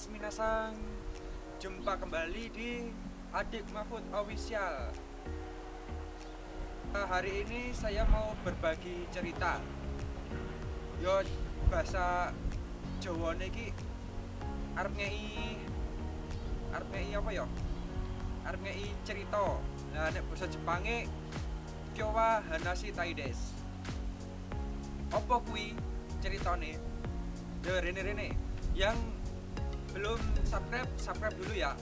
Minasang, jumpa kembali di Adik Mahfud Official. Hari ini saya mau berbagi cerita. Yo bahasa Jawa niki arep ngei apa ya? Arep ngei cerita. Nah nek basa Jepange Kyowa Hanashi Taides. Apa kuwi ceritane? Rene yang belum subscribe dulu ya.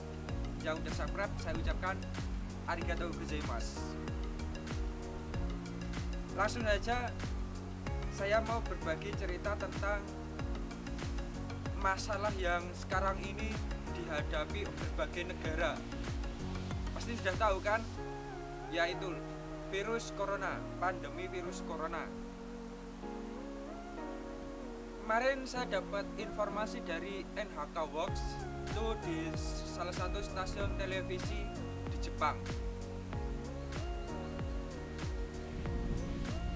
Yang udah subscribe saya ucapkan arigatou gozaimasu. Langsung aja saya mau berbagi cerita tentang masalah yang sekarang ini dihadapi berbagai negara. Pasti sudah tahu kan, yaitu virus corona, pandemi virus corona. Kemarin saya dapat informasi dari NHK Works itu di salah satu stasiun televisi di Jepang.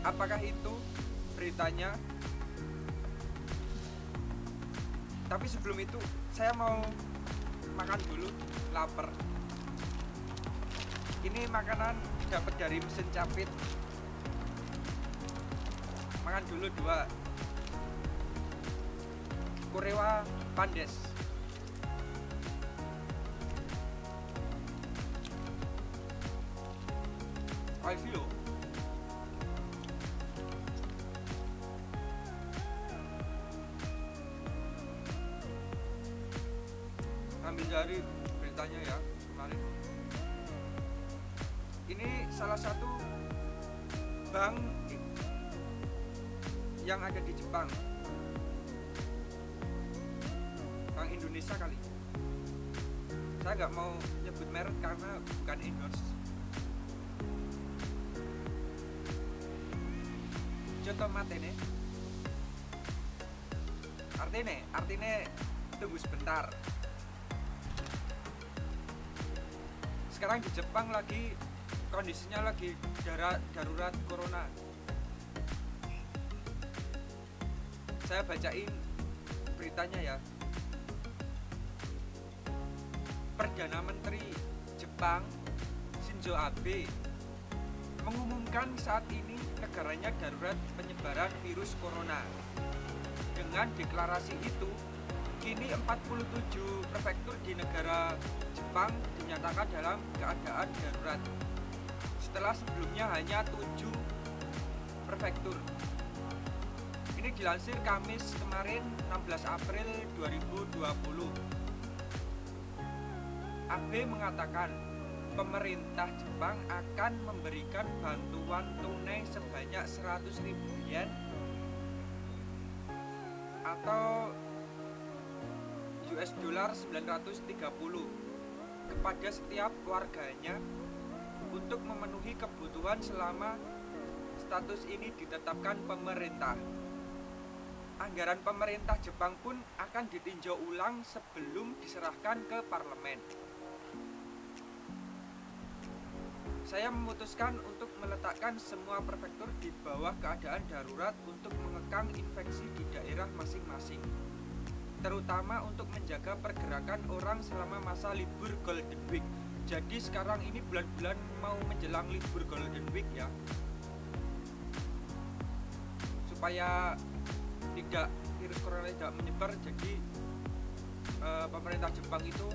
Apakah itu beritanya? Tapi sebelum itu saya mau makan dulu, lapar. Ini makanan dapat dari mesin capit. Makan dulu 2 Kurewa Pandes. Spicy loh. Ambil dari beritanya ya kemarin. Ini salah satu bank yang ada di Jepang. Bank Indonesia kali. Saya nggak mau nyebut merek karena bukan endorse. Contoh matene. Artinya tunggu sebentar. Sekarang di Jepang lagi kondisinya lagi darurat corona. Saya bacain beritanya ya. Perdana Menteri Jepang Shinzo Abe mengumumkan saat ini negaranya darurat penyebaran virus corona. Dengan deklarasi itu, kini 47 prefektur di negara Jepang dinyatakan dalam keadaan darurat. Setelah sebelumnya hanya 7 prefektur. Ini dilansir Kamis kemarin 16 April 2020. Abe mengatakan pemerintah Jepang akan memberikan bantuan tunai sebanyak 100.000 yen atau $930 kepada setiap warganya untuk memenuhi kebutuhan selama status ini ditetapkan pemerintah. Anggaran pemerintah Jepang pun akan ditinjau ulang sebelum diserahkan ke parlemen. Saya memutuskan untuk meletakkan semua prefektur di bawah keadaan darurat untuk mengekang infeksi di daerah masing-masing, terutama untuk menjaga pergerakan orang selama masa libur Golden Week. Jadi sekarang ini bulan-bulan mau menjelang libur Golden Week ya, supaya virus corona tidak menyebar. Jadi pemerintah Jepang itu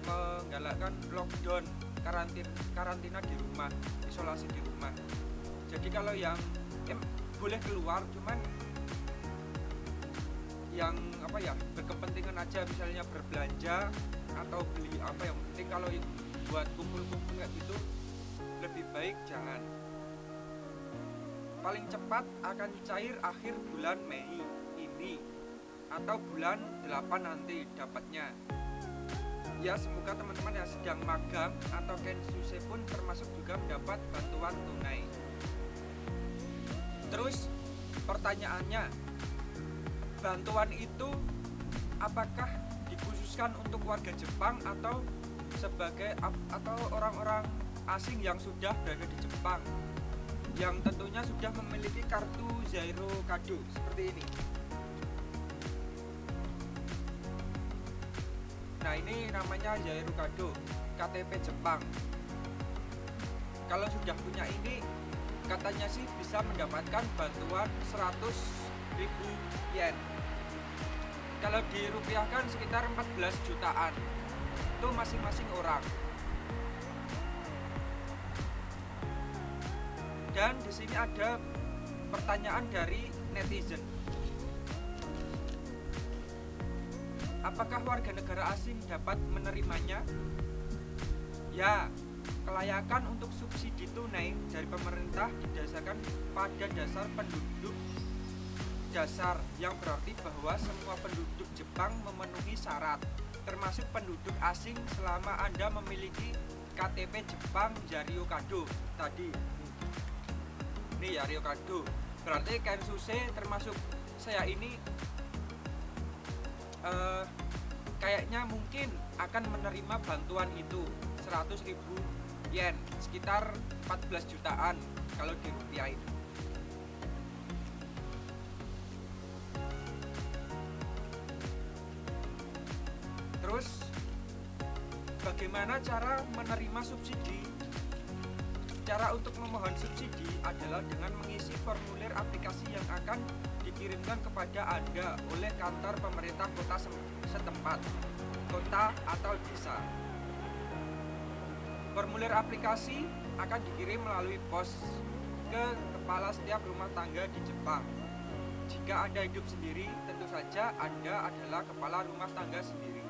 menggalakkan lockdown, karantina di rumah, isolasi di rumah. Jadi kalau yang boleh keluar, cuman yang berkepentingan aja, misalnya berbelanja atau beli yang penting kalau buat kumpul-kumpul kayak gitu lebih baik jangan. Paling cepat akan cair akhir bulan Mei. atau bulan 8 nanti dapatnya. Ya, semoga teman-teman yang sedang magang atau Kensuse pun termasuk juga mendapat bantuan tunai. Terus pertanyaannya, bantuan itu apakah dikhususkan untuk warga Jepang atau orang-orang asing yang sudah berada di Jepang, yang tentunya sudah memiliki kartu Zairo Kado seperti ini. Nah, ini namanya Zairo Kado, KTP Jepang. Kalau sudah punya ini, katanya sih bisa mendapatkan bantuan 100.000 yen. Kalau dirupiahkan sekitar 14 jutaan. Itu masing-masing orang. Dan di sini ada pertanyaan dari netizen. Apakah warga negara asing dapat menerimanya? Ya, kelayakan untuk subsidi tunai dari pemerintah didasarkan pada dasar penduduk dasar, yang berarti bahwa semua penduduk Jepang memenuhi syarat, termasuk penduduk asing selama Anda memiliki KTP Jepang Zairo Kado tadi. Ini ya Ryokado. Berarti Kensuse termasuk saya ini kayaknya mungkin akan menerima bantuan itu 100.000 yen, sekitar 14 jutaan kalau dirupiahin. Terus bagaimana cara menerima subsidi? Cara untuk memohon subsidi adalah dengan mengisi formulir aplikasi yang akan dikirimkan kepada Anda oleh kantor pemerintah kota setempat, kota atau desa. Formulir aplikasi akan dikirim melalui pos ke kepala setiap rumah tangga di Jepang. Jika Anda hidup sendiri, tentu saja Anda adalah kepala rumah tangga sendiri.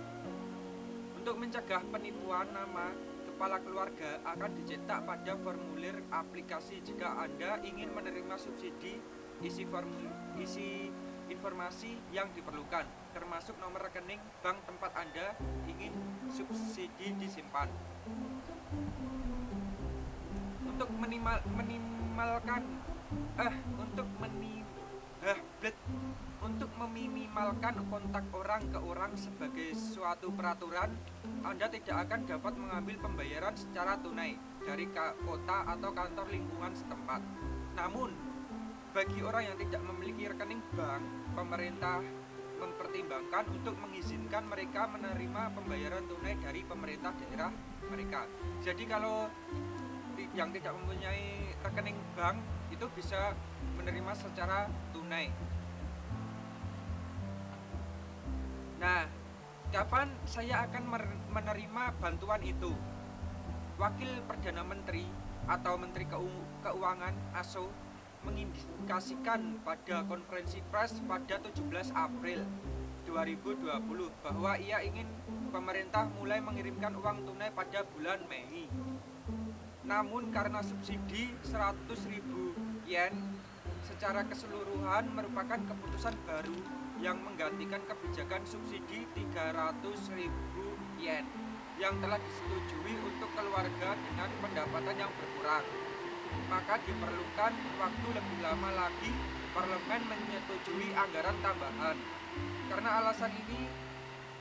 Untuk mencegah penipuan, nama kepala keluarga akan dicetak pada formulir aplikasi. Jika Anda ingin menerima subsidi, isi informasi yang diperlukan, termasuk nomor rekening bank tempat Anda ingin subsidi disimpan. Untuk meminimalkan kontak orang ke orang sebagai suatu peraturan, Anda tidak akan dapat mengambil pembayaran secara tunai dari kota atau kantor lingkungan setempat. Namun, bagi orang yang tidak memiliki rekening bank, pemerintah mempertimbangkan untuk mengizinkan mereka menerima pembayaran tunai dari pemerintah daerah mereka. Jadi kalau yang tidak mempunyai rekening bank itu bisa menerima secara tunai. Nah, kapan saya akan menerima bantuan itu? Wakil Perdana Menteri atau Menteri Keuangan ASO mengindikasikan pada konferensi pers pada 17 April 2020 bahwa ia ingin pemerintah mulai mengirimkan uang tunai pada bulan Mei. Namun karena subsidi 100.000 yen secara keseluruhan merupakan keputusan baru yang menggantikan kebijakan subsidi 300.000 yen yang telah disetujui untuk keluarga dengan pendapatan yang berkurang, maka diperlukan waktu lebih lama lagi parlemen menyetujui anggaran tambahan. Karena alasan ini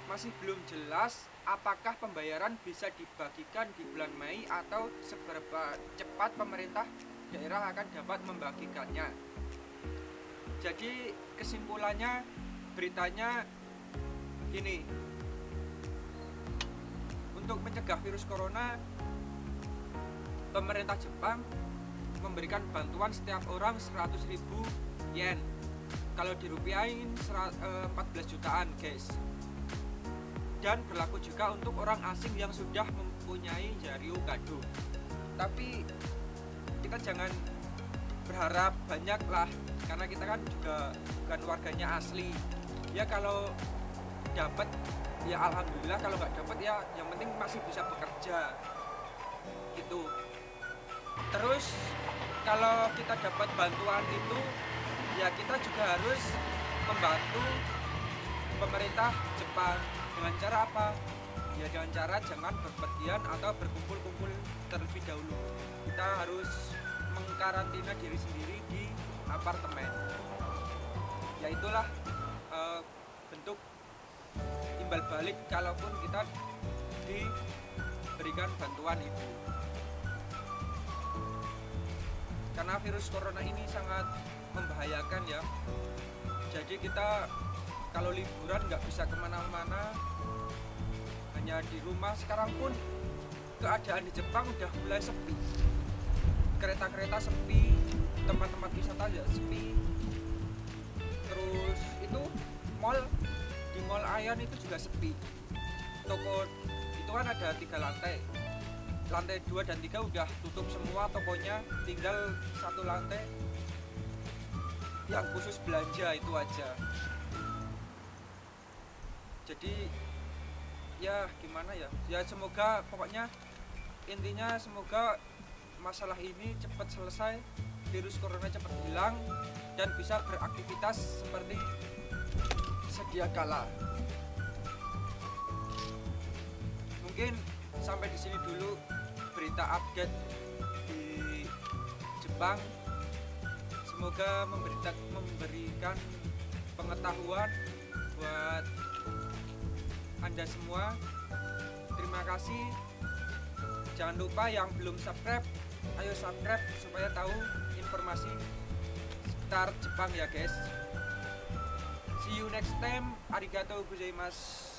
masih belum jelas apakah pembayaran bisa dibagikan di bulan Mei atau seberapa cepat pemerintah daerah akan dapat membagikannya. Jadi kesimpulannya, beritanya gini, untuk mencegah virus corona, pemerintah Jepang memberikan bantuan setiap orang 100.000 yen. Kalau dirupiahin 14 jutaan guys. Dan berlaku juga untuk orang asing yang sudah mempunyai Zairo Kado. Tapi kita jangan berharap banyak lah, karena kita kan juga bukan warganya asli. Ya kalau dapat ya alhamdulillah, kalau nggak dapat ya yang penting masih bisa bekerja gitu. Terus kalau kita dapat bantuan itu, ya kita juga harus membantu pemerintah Jepang. Dengan cara apa? Ya dengan cara jangan berpergian atau berkumpul-kumpul terlebih dahulu. Kita harus mengkarantina diri sendiri di apartemen. Ya itulah bentuk timbal balik kalaupun kita diberikan bantuan itu. Karena virus corona ini sangat membahayakan ya. Jadi kita kalau liburan nggak bisa kemana-mana, hanya di rumah. Sekarang pun keadaan di Jepang udah mulai sepi, kereta-kereta sepi, tempat-tempat wisata juga sepi. Terus itu di mall Aeon itu juga sepi. Toko itu kan ada 3 lantai, lantai 2 dan 3 udah tutup semua tokonya, tinggal 1 lantai yang khusus belanja itu aja. Jadi ya gimana ya, ya semoga, pokoknya intinya semoga masalah ini cepat selesai, virus corona cepat hilang dan bisa beraktivitas seperti sedia kala. Mungkin sampai di sini dulu berita update di Jepang. Semoga memberikan pengetahuan buat Anda semua. Terima kasih. Jangan lupa yang belum subscribe, ayo subscribe supaya tahu informasi seputar Jepang ya guys. See you next time. Arigatou gozaimasu.